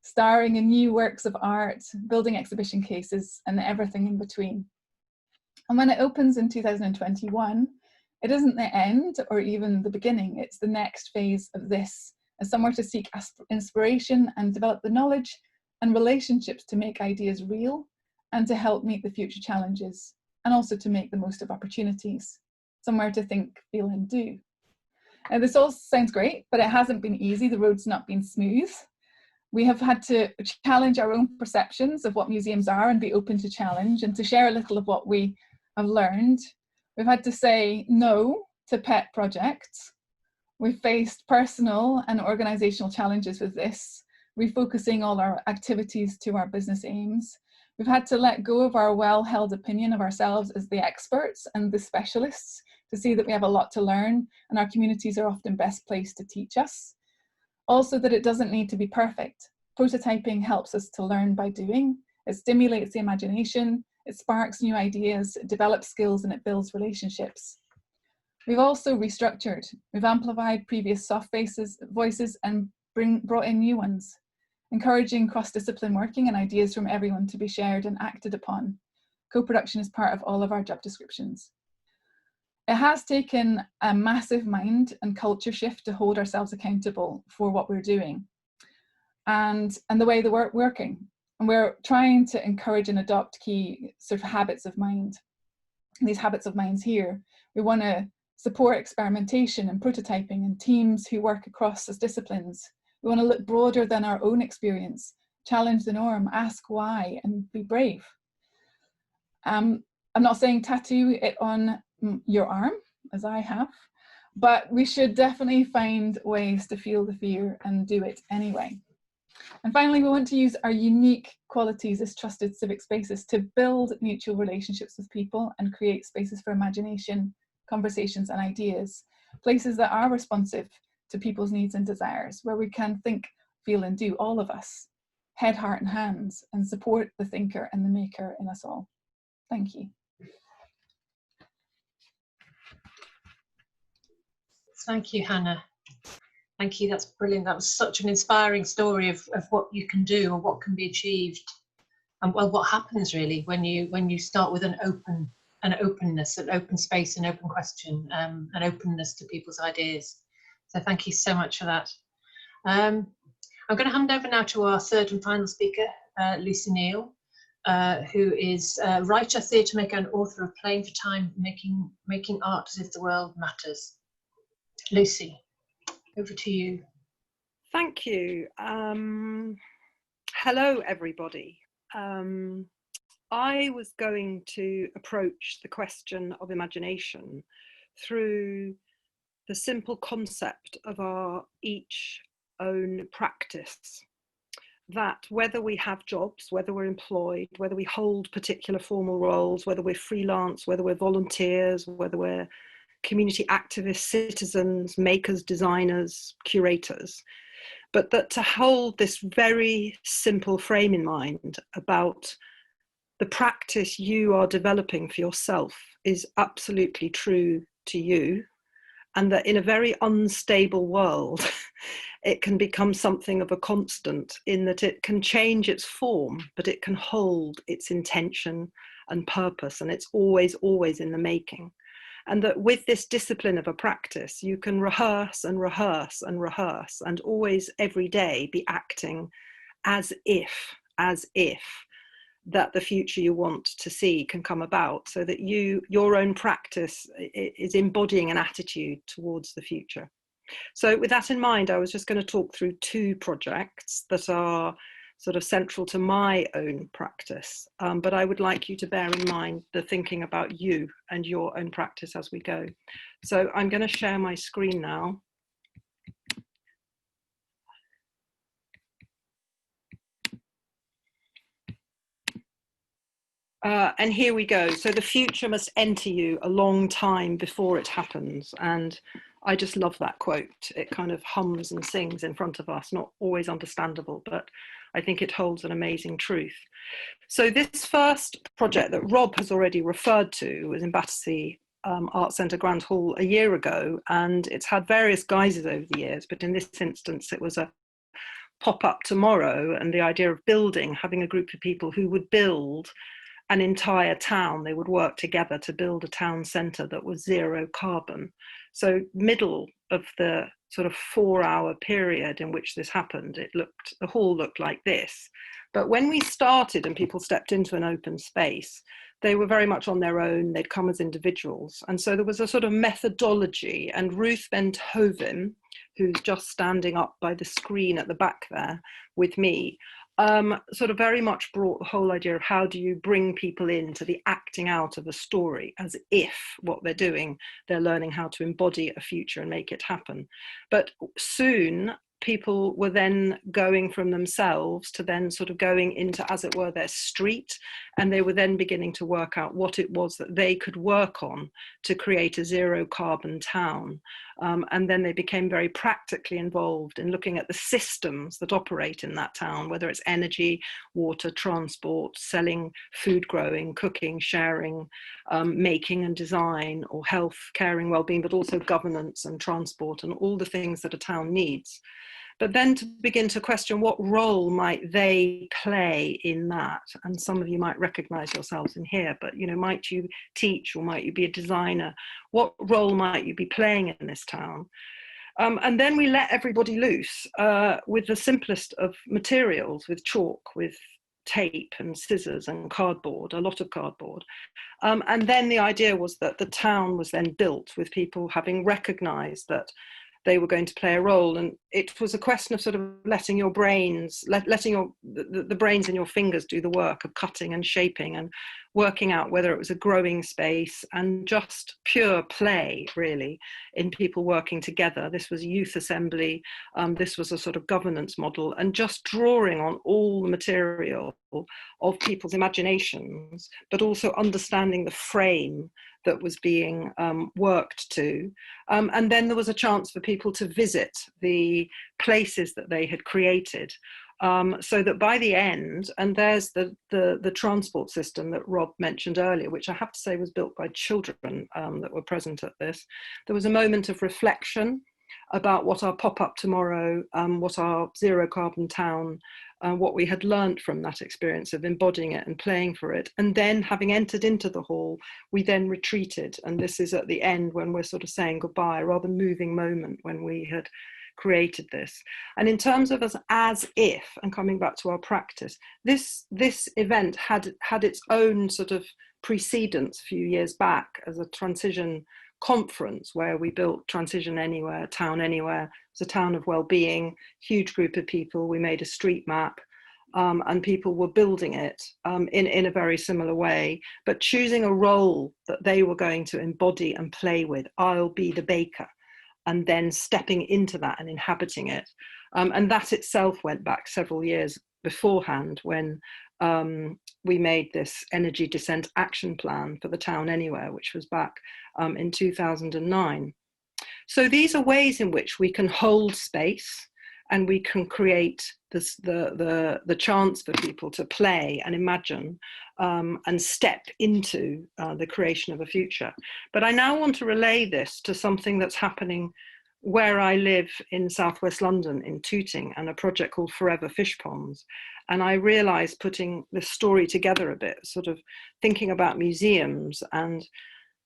starring in new works of art, building exhibition cases, and everything in between. And when it opens in 2021, it isn't the end or even the beginning, it's the next phase of this, as somewhere to seek inspiration and develop the knowledge and relationships to make ideas real and to help meet the future challenges, and also to make the most of opportunities, somewhere to think, feel and do. Now this all sounds great, but it hasn't been easy, the road's not been smooth. We have had to challenge our own perceptions of what museums are and be open to challenge, and to share a little of what we have learned. We've had to say no to pet projects. We've faced personal and organisational challenges with this, refocusing all our activities to our business aims. We've had to let go of our well-held opinion of ourselves as the experts and the specialists to see that we have a lot to learn and our communities are often best placed to teach us. Also that it doesn't need to be perfect. Prototyping helps us to learn by doing. It stimulates the imagination, it sparks new ideas, it develops skills and it builds relationships. We've also restructured. We've amplified previous soft voices and brought in new ones, encouraging cross-discipline working and ideas from everyone to be shared and acted upon. Co-production is part of all of our job descriptions. It has taken a massive mind and culture shift to hold ourselves accountable for what we're doing and the way we're working. And we're trying to encourage and adopt key sort of habits of mind. And these habits of minds here, we want to support experimentation and prototyping and teams who work across as disciplines. We want to look broader than our own experience, challenge the norm, ask why, and be brave. I'm not saying tattoo it on your arm, as I have, but we should definitely find ways to feel the fear and do it anyway. And finally, we want to use our unique qualities as trusted civic spaces to build mutual relationships with people and create spaces for imagination, conversations and ideas, places that are responsive to people's needs and desires, where we can think, feel and do, all of us, head, heart and hands, and support the thinker and the maker in us all. Thank you. Thank you, Hannah. Thank you, that's brilliant. That was such an inspiring story of what you can do or what can be achieved. And well, what happens really when you start with an openness, an open space, an open question, an openness to people's ideas. So thank you so much for that. I'm going to hand over now to our third and final speaker, Lucy Neal, who is a writer, theatre maker and author of Playing for Time, Making Art as if the World Matters. Lucy, over to you. Thank you. Hello, everybody. I was going to approach the question of imagination through the simple concept of our each own practice. That whether we have jobs, whether we're employed, whether we hold particular formal roles, whether we're freelance, whether we're volunteers, whether we're community activists, citizens, makers, designers, curators, but that to hold this very simple frame in mind about the practice you are developing for yourself is absolutely true to you, and that in a very unstable world, it can become something of a constant in that it can change its form, but it can hold its intention and purpose, and it's always in the making. And that with this discipline of a practice, you can rehearse and rehearse and rehearse, and always every day be acting as if that the future you want to see can come about, so that your own practice is embodying an attitude towards the future. So with that in mind, I was just going to talk through 2 projects that are sort of central to my own practice, but I would like you to bear in mind the thinking about you and your own practice as we go. So I'm going to share my screen now. And here we go. So the future must enter you a long time before it happens. And I just love that quote. It kind of hums and sings in front of us, not always understandable, but I think it holds an amazing truth. So this first project that Rob has already referred to was in Battersea Arts Centre Grand Hall a year ago, and it's had various guises over the years, but in this instance it was a pop-up tomorrow, and the idea of having a group of people who would build an entire town. They would work together to build a town centre that was zero carbon. So middle of the sort of 4-hour period in which this happened, the hall looked like this. But when we started and people stepped into an open space, they were very much on their own. They'd come as individuals. And so there was a sort of methodology, and Ruth Benthoven, who's just standing up by the screen at the back there with me, sort of very much brought the whole idea of how do you bring people into the acting out of a story, as if what they're doing, they're learning how to embody a future and make it happen. But soon people were then going from themselves to then sort of going into, as it were, their street, and they were then beginning to work out what it was that they could work on to create a zero carbon town. And then they became very practically involved in looking at the systems that operate in that town, whether it's energy, water, transport, selling, food growing, cooking, sharing, making and design, or health, caring, well-being, but also governance and transport and all the things that a town needs. But then to begin to question what role might they play in that. And some of you might recognize yourselves in here, but might you teach, or might you be a designer? What role might you be playing in this town? And then we let everybody loose with the simplest of materials, with chalk, with tape and scissors and cardboard, a lot of cardboard. And then the idea was that the town was then built with people having recognized that they were going to play a role, and it was a question of sort of letting your brains, letting the brains in your fingers do the work of cutting and shaping and working out whether it was a growing space, and just pure play really in people working together. This was a youth assembly, this was a sort of governance model, and just drawing on all the material of people's imaginations, but also understanding the frame that was being worked to. And then there was a chance for people to visit the places that they had created. So that by the end, and there's the transport system that Rob mentioned earlier, which I have to say was built by children that were present at this. There was a moment of reflection about what our pop-up tomorrow, what our zero carbon town, what we had learned from that experience of embodying it and playing for it. And then having entered into the hall, we then retreated. And this is at the end when we're sort of saying goodbye, a rather moving moment when we had created this. And in terms of as if, and coming back to our practice, this event had its own sort of precedence a few years back as a transition conference where we built Transition Anywhere, Town Anywhere. It was a town of well-being, huge group of people. We made a street map, and people were building it in a very similar way, but choosing a role that they were going to embody and play with. I'll be the baker, and then stepping into that and inhabiting it. And that itself went back several years beforehand when we made this energy descent action plan for the Town Anywhere, which was back in 2009. So these are ways in which we can hold space, and we can create the chance for people to play and imagine and step into the creation of a future. But I now want to relay this to something that's happening where I live in southwest London in Tooting, and a project called Forever Fish Ponds. And I realized, putting this story together a bit, sort of thinking about museums and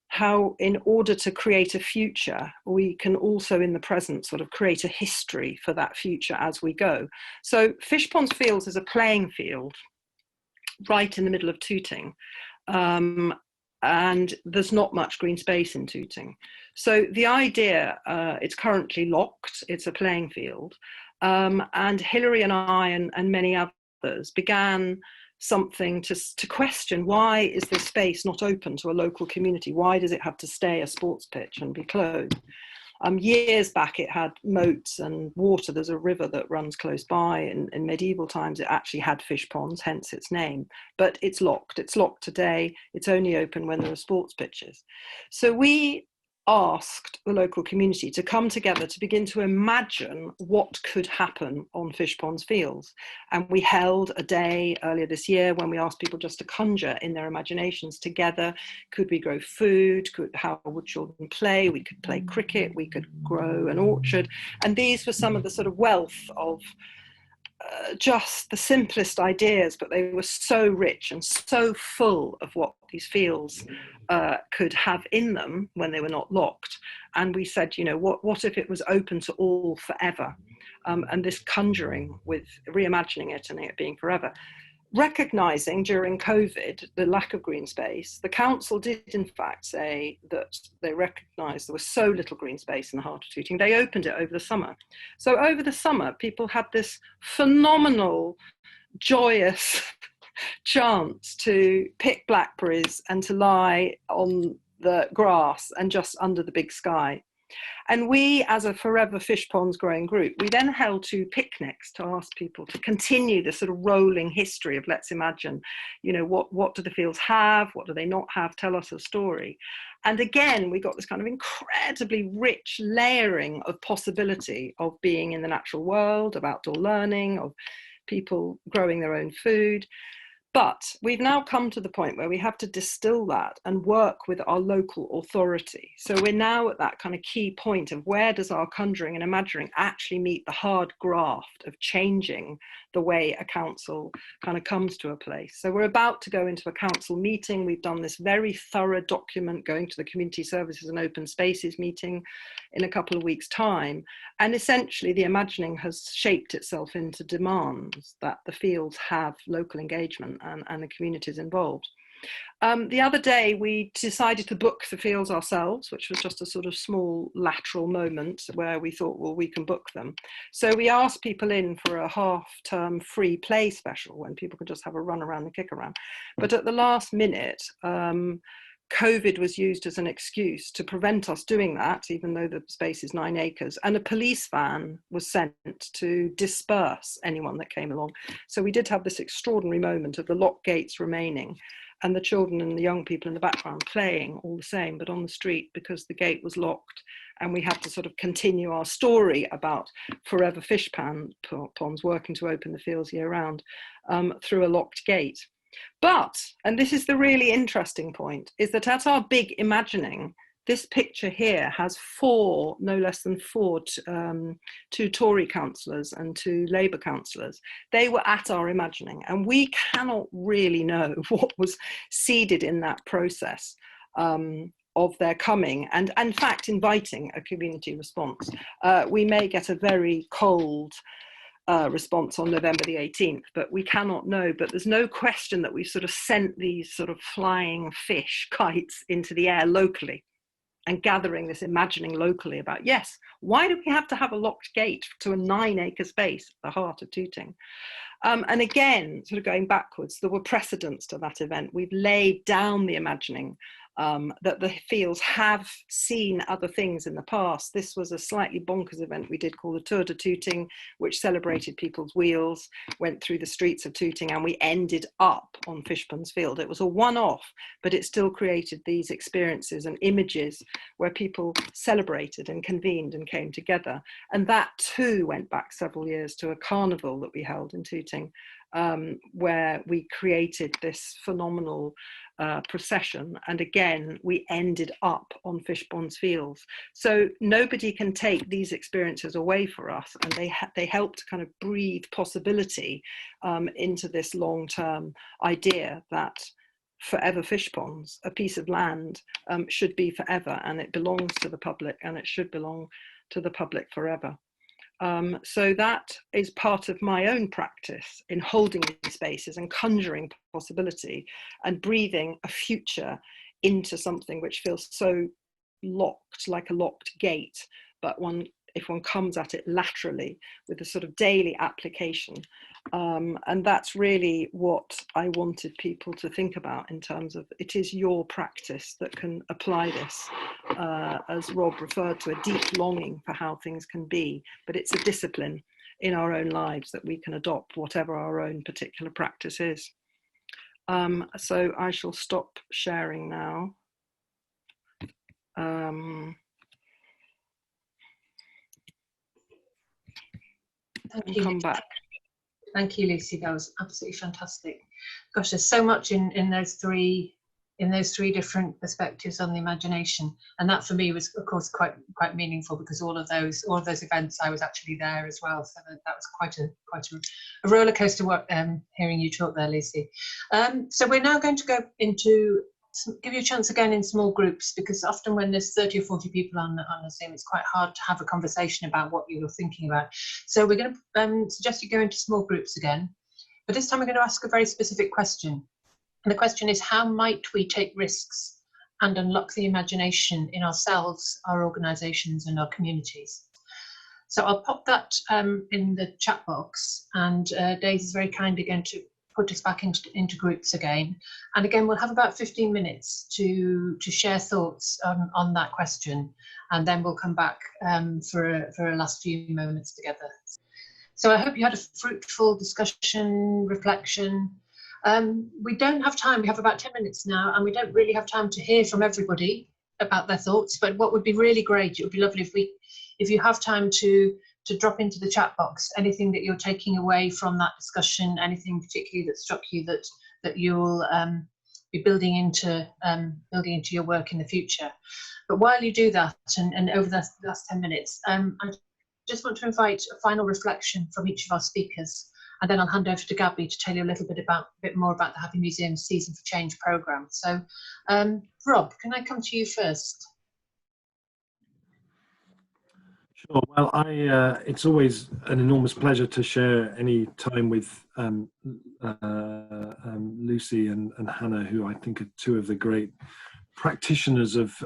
how in order to create a future, we can also in the present sort of create a history for that future as we go. So Fish Ponds Fields is a playing field right in the middle of Tooting. And there's not much green space in Tooting. So the idea, it's currently locked, it's a playing field. And Hilary and I and many others began something to question, why is this space not open to a local community? Why does it have to stay a sports pitch and be closed? Years back, it had moats and water. There's a river that runs close by. In medieval times, it actually had fish ponds, hence its name. But it's locked. It's locked today. It's only open when there are sports pitches. So we asked the local community to come together to begin to imagine what could happen on Fish Ponds Fields. And we held a day earlier this year when we asked people just to conjure in their imaginations together. Could we grow food? How would children play? We could play cricket. We could grow an orchard. And these were some of the sort of wealth of just the simplest ideas, but they were so rich and so full of what these fields could have in them when they were not locked. And we said, you know, what if it was open to all forever? And this conjuring with reimagining it and it being forever. Recognising during COVID the lack of green space, the council did in fact say that they recognised there was so little green space in the heart of Tooting. They opened it over the summer. So over the summer, people had this phenomenal, joyous chance to pick blackberries and to lie on the grass and just under the big sky. And we, as a Forever Fish Ponds growing group, we then held 2 picnics to ask people to continue the sort of rolling history of let's imagine, you know, what do the fields have? What do they not have? Tell us a story. And again, we got this kind of incredibly rich layering of possibility of being in the natural world, of outdoor learning, of people growing their own food. But we've now come to the point where we have to distill that and work with our local authority. So we're now at that kind of key point of where does our conjuring and imagining actually meet the hard graft of changing the way a council kind of comes to a place. So we're about to go into a council meeting. We've done this very thorough document going to the Community Services and Open Spaces meeting in a couple of weeks' time. And essentially the imagining has shaped itself into demands that the fields have local engagement and the communities involved. The other day we decided to book the fields ourselves, which was just a sort of small lateral moment where we thought, well, we can book them. So we asked people in for a half-term free play special when people could just have a run around and kick around. But at the last minute, COVID was used as an excuse to prevent us doing that, even though the space is 9 acres, and a police van was sent to disperse anyone that came along. So we did have this extraordinary moment of the lock gates remaining and the children and the young people in the background playing all the same, but on the street because the gate was locked. And we had to sort of continue our story about Forever Fish Ponds working to open the fields year round through a locked gate. But, and this is the really interesting point, is that at our big imagining, this picture here has 4, no less than 4, 2 Tory councillors and 2 Labour councillors. They were at our imagining, and we cannot really know what was seeded in that process of their coming, and in fact inviting a community response. We may get a very cold response on November the 18th, but we cannot know. But there's no question that we've sort of sent these sort of flying fish kites into the air locally and gathering this imagining locally about, yes, why do we have to have a locked gate to a 9-acre space at the heart of Tooting? And again, sort of going backwards, there were precedents to that event. We've laid down the imagining that the fields have seen other things in the past. This was a slightly bonkers event we did called the Tour de Tooting, which celebrated people's wheels, went through the streets of Tooting, and we ended up on Fish Ponds Field. It was a one-off, but it still created these experiences and images where people celebrated and convened and came together. And that too went back several years to a carnival that we held in Tooting, where we created this phenomenal procession, and again we ended up on Fishponds Fields. So nobody can take these experiences away for us, and they help to kind of breathe possibility into this long-term idea that forever Fishponds, a piece of land, should be forever, and it belongs to the public, and it should belong to the public forever. So that is part of my own practice in holding these spaces and conjuring possibility and breathing a future into something which feels so locked, like a locked gate, but if one comes at it laterally with a sort of daily application. And that's really what I wanted people to think about, in terms of it is your practice that can apply this, as Rob referred to, a deep longing for how things can be, but it's a discipline in our own lives that we can adopt, whatever our own particular practice is. So I shall stop sharing now. Thank you. Come back. Thank you, Lucy. That was absolutely fantastic. Gosh, there's so much in those three different perspectives on the imagination, and that for me was, of course, quite meaningful, because all of those events I was actually there as well. So that was quite a roller coaster. Hearing you talk there, Lucy. So we're now going to go into. Give you a chance again in small groups, because often when there's 30 or 40 people on a Zoom, it's quite hard to have a conversation about what you're thinking about. So we're going to suggest you go into small groups again, but this time we're going to ask a very specific question. And the question is, how might we take risks and unlock the imagination in ourselves, our organisations and our communities? So I'll pop that in the chat box, and Daisy's very kindly going to put us back into groups again. And again, we'll have about 15 minutes to share thoughts on that question, and then we'll come back for a last few moments together. So I hope you had a fruitful discussion, reflection. We don't have time, we have about 10 minutes now, and we don't really have time to hear from everybody about their thoughts, but what would be really great, it would be lovely if you have time to drop into the chat box anything that you're taking away from that discussion, anything particularly that struck you that you'll be building into your work in the future. But while you do that, and over the last 10 minutes, I just want to invite a final reflection from each of our speakers, and then I'll hand over to Gabby to tell you a little bit more about the Happy Museum Season for Change programme. So, Rob, can I come to you first? Sure. Well, it's always an enormous pleasure to share any time with Lucy and Hannah, who I think are two of the great practitioners of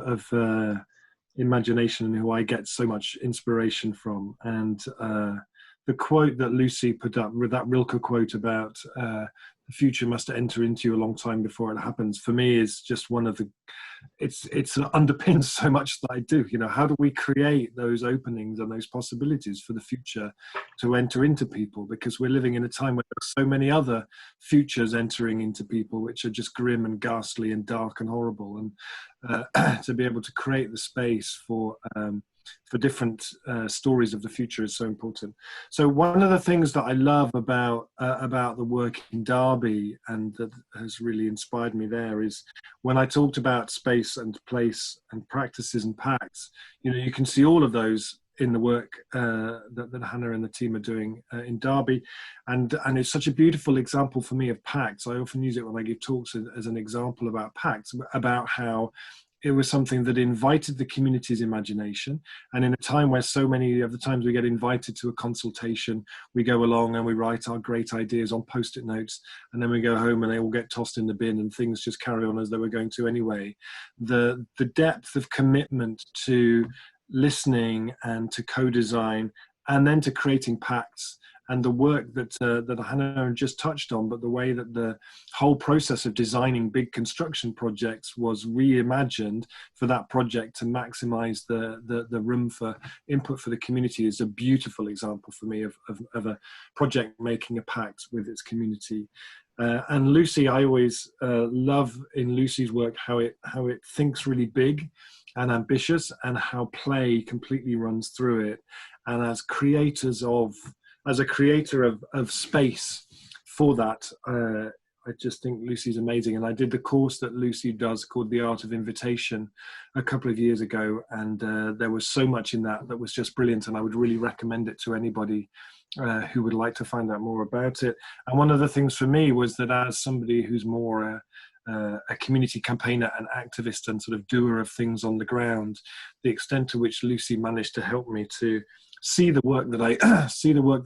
imagination, and who I get so much inspiration from. And the quote that Lucy put up, with that Rilke quote about the future must enter into you a long time before it happens, for me is just one of the, it underpins so much that I do. You know, how do we create those openings and those possibilities for the future to enter into people? Because we're living in a time where there's so many other futures entering into people, which are just grim and ghastly and dark and horrible. And to be able to create the space for different stories of the future is so important. So one of the things that I love about the work in Derby, and that has really inspired me there, is when I talked about space and place and practices and pacts, you know, you can see all of those in the work that Hannah and the team are doing in Derby, and it's such a beautiful example for me of pacts. I often use it when I give talks as an example about pacts, about how it was something that invited the community's imagination. And in a time where so many of the times we get invited to a consultation, we go along and we write our great ideas on post-it notes, and then we go home and they all get tossed in the bin and things just carry on as they were going to anyway. The depth of commitment to listening and to co-design, and then to creating pacts, and the work that Hannah just touched on, but the way that the whole process of designing big construction projects was reimagined for that project to maximize the room for input for the community, is a beautiful example for me of a project making a pact with its community. And Lucy, I always love in Lucy's work how it thinks really big and ambitious, and how play completely runs through it. And as a creator of space for that, I just think Lucy's amazing. And I did the course that Lucy does called The Art of Invitation a couple of years ago. And there was so much in that was just brilliant. And I would really recommend it to anybody who would like to find out more about it. And one of the things for me was that as somebody who's more a community campaigner and activist and sort of doer of things on the ground, the extent to which Lucy managed to help me to see the work that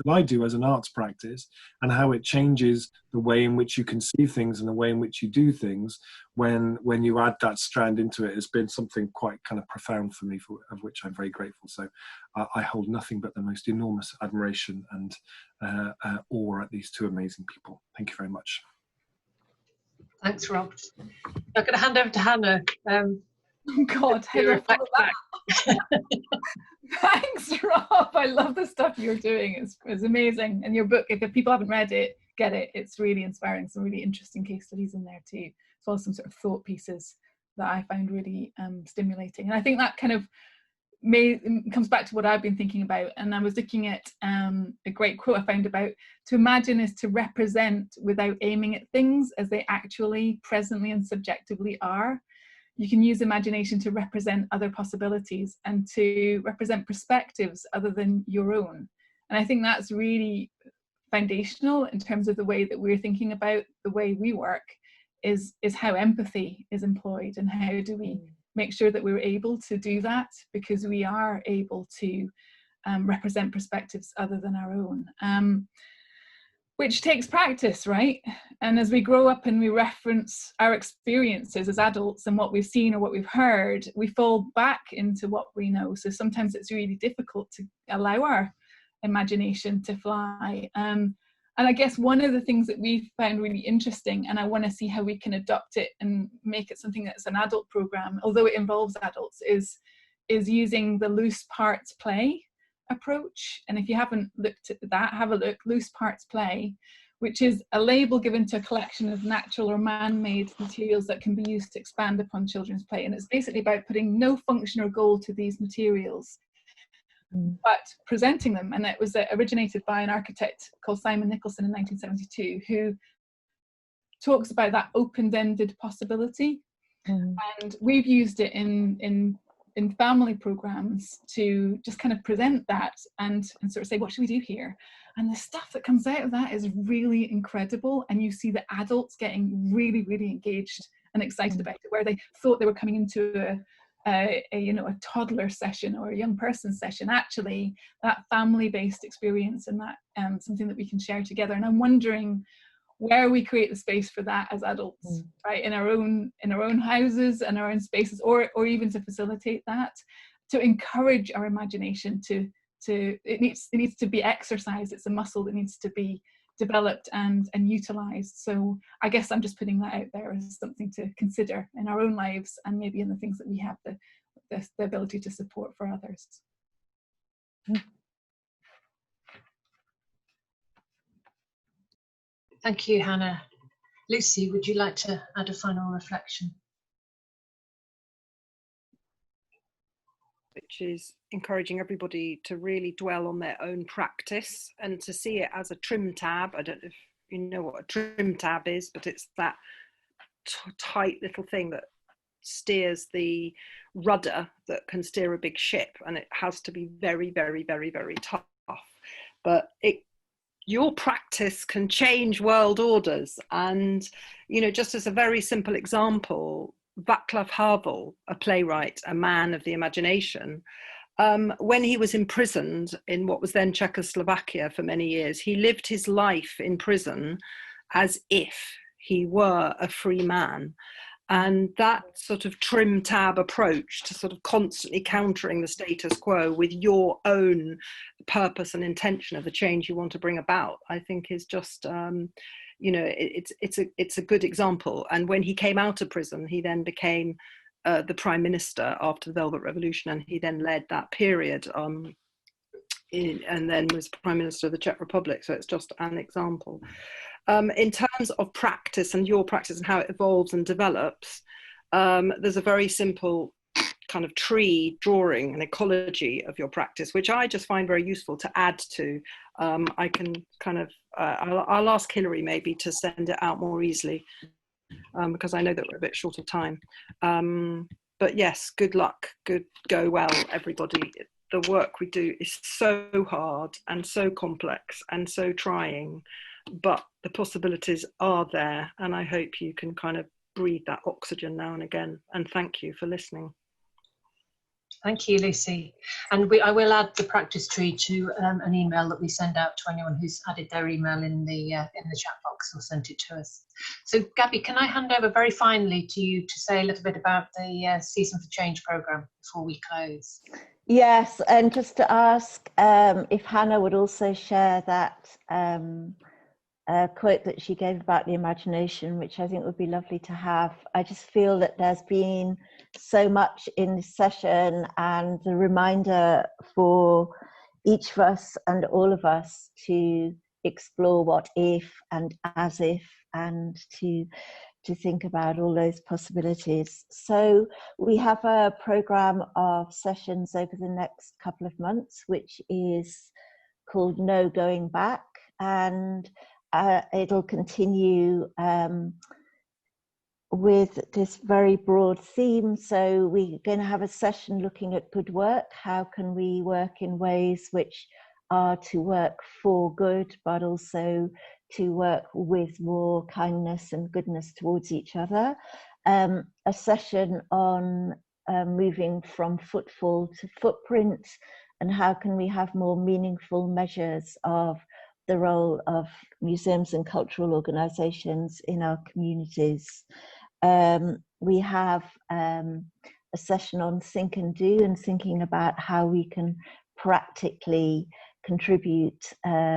I do as an arts practice, and how it changes the way in which you conceive things and the way in which you do things when you add that strand into it, has been something quite kind of profound for me, of which I'm very grateful. So I hold nothing but the most enormous admiration and awe at these two amazing people. Thank you very much. Thanks, Rob. I'm going to hand over to Hannah. Oh God, thanks, Rob. I love the stuff you're doing. It's amazing. And your book, if people haven't read it, get it. It's really inspiring. Some really interesting case studies in there too, as well as some sort of thought pieces that I find really stimulating. And I think that kind of comes back to what I've been thinking about. And I was looking at a great quote I found about: to imagine is to represent without aiming at things as they actually, presently and subjectively are. You can use imagination to represent other possibilities and to represent perspectives other than your own. And I think that's really foundational in terms of the way that we're thinking about the way we work, is how empathy is employed, and how do we make sure that we're able to do that, because we are able to represent perspectives other than our own. Which takes practice, right? And as we grow up and we reference our experiences as adults and what we've seen or what we've heard, we fall back into what we know. So sometimes it's really difficult to allow our imagination to fly. And I guess one of the things that we found really interesting, and I want to see how we can adopt it and make it something that's an adult program, although it involves adults, is using the loose parts play approach. And if you haven't looked at that, have a look. Loose parts play, which is a label given to a collection of natural or man-made materials that can be used to expand upon children's play. And it's basically about putting no function or goal to these materials, but presenting them. And it was originated by an architect called Simon Nicholson in 1972, who talks about that open-ended possibility. And we've used it in family programs to just kind of present that and sort of say, what should we do here? And the stuff that comes out of that is really incredible. And you see the adults getting really, really engaged and excited about it, where they thought they were coming into a toddler session or a young person session. Actually, that family-based experience, and that something that we can share together. And I'm wondering where we create the space for that as adults, right, in our own houses and our own spaces, or even to facilitate that, to encourage our imagination to it needs to be exercised. It's a muscle that needs to be developed and utilized. So I guess I'm just putting that out there as something to consider in our own lives, and maybe in the things that we have the ability to support for others. Thank you, Hannah. Lucy, would you like to add a final reflection? Which is encouraging everybody to really dwell on their own practice and to see it as a trim tab. I don't know if you know what a trim tab is, but it's that tight little thing that steers the rudder that can steer a big ship, and it has to be very, very, very, very tough. But your practice can change world orders. And, you know, just as a very simple example, Václav Havel, a playwright, a man of the imagination, when he was imprisoned in what was then Czechoslovakia for many years, he lived his life in prison as if he were a free man. And that sort of trim tab approach to sort of constantly countering the status quo with your own purpose and intention of the change you want to bring about, I think is just, you know, it's a good example. And when he came out of prison, he then became the Prime Minister after the Velvet Revolution, and he then led that period and then was Prime Minister of the Czech Republic. So it's just an example. In terms of practice and your practice and how it evolves and develops, there's a very simple kind of tree drawing, an ecology of your practice, which I just find very useful to add to. I can kind of, I'll ask Hilary maybe to send it out more easily, because I know that we're a bit short of time. But yes, good luck, go well, everybody. The work we do is so hard and so complex and so trying, but the possibilities are there, and I hope you can kind of breathe that oxygen now and again. And thank you for listening. Thank you, Lucy. And I will add the practice tree to an email that we send out to anyone who's added their email in the chat box or sent it to us. So, Gabby, can I hand over very finally to you to say a little bit about the Season for Change programme before we close? Yes, and just to ask if Hannah would also share that quote that she gave about the imagination, which I think would be lovely to have. I just feel that there's been so much in this session, and the reminder for each of us and all of us to explore what if and as if, and to think about all those possibilities. So we have a program of sessions over the next couple of months, which is called No Going Back, and it'll continue with this very broad theme. So we're going to have a session looking at good work. How can we work in ways which are to work for good, but also to work with more kindness and goodness towards each other. A session on moving from footfall to footprint, and how can we have more meaningful measures of the role of museums and cultural organisations in our communities. We have a session on think and do, and thinking about how we can practically contribute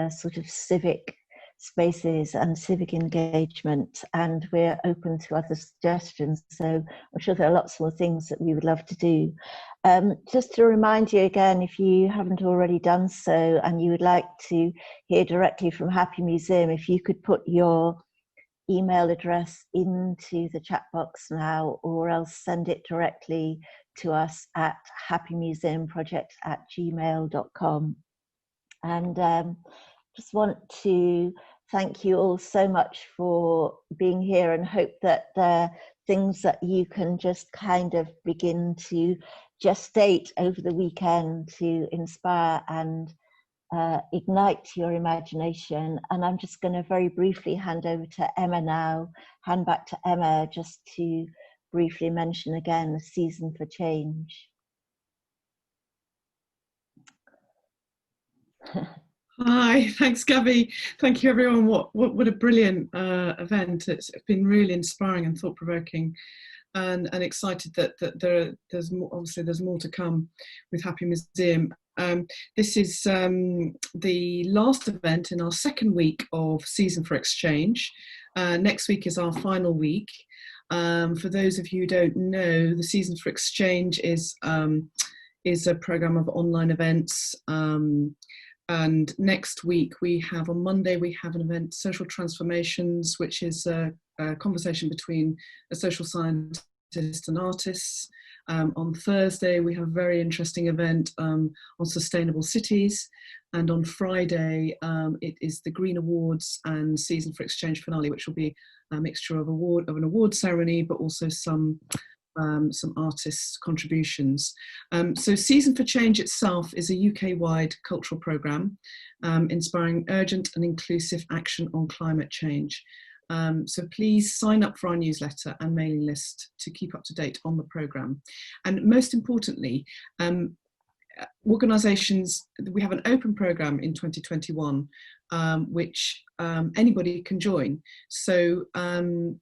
sort of civic spaces and civic engagement, and we're open to other suggestions. So I'm sure there are lots more things that we would love to do. Just to remind you again, if you haven't already done so and you would like to hear directly from Happy Museum, if you could put your email address into the chat box now, or else send it directly to us at happymuseumproject@gmail.com. And just want to thank you all so much for being here, and hope that there are things that you can just kind of begin to gestate over the weekend to inspire and ignite your imagination. And I'm just going to very briefly hand over to Emma now, hand back to Emma, just to briefly mention again the Season for Change. Hi, thanks, Gabby. Thank you, everyone. What a brilliant event. It's been really inspiring and thought-provoking, and excited that there's more, obviously there's more to come with Happy Museum. This is the last event in our second week of Season for Exchange. Next week is our final week. For those of you who don't know, the Season for Exchange is a program of online events. And next week on Monday, we have an event, Social Transformations, which is a conversation between a social scientist and artists. On Thursday, we have a very interesting event on sustainable cities. And on Friday, it is the Green Awards and Season for Exchange finale, which will be a mixture of an award ceremony, but also some artists' contributions. So Season for Change itself is a UK-wide cultural programme inspiring urgent and inclusive action on climate change. So please sign up for our newsletter and mailing list to keep up to date on the programme. And most importantly, organisations, we have an open programme in 2021, which anybody can join. So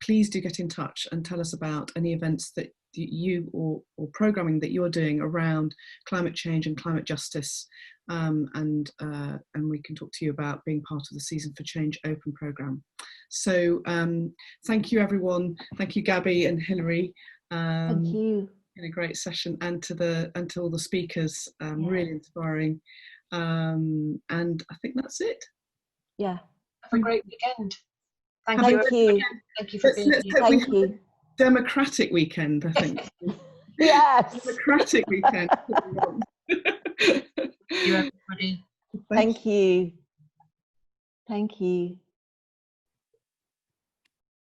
please do get in touch and tell us about any events that you or programming that you're doing around climate change and climate justice, and we can talk to you about being part of the Season for Change open programme. So thank you, everyone. Thank you, Gabby and Hilary. Thank you. In a great session, and to all the speakers, really inspiring. And I think that's it. Yeah. Have a great weekend. Thank you. Thank you for being here. Thank you. Democratic weekend, I think. Yes. Democratic weekend. Thank you, everybody. Thank you. Thank you.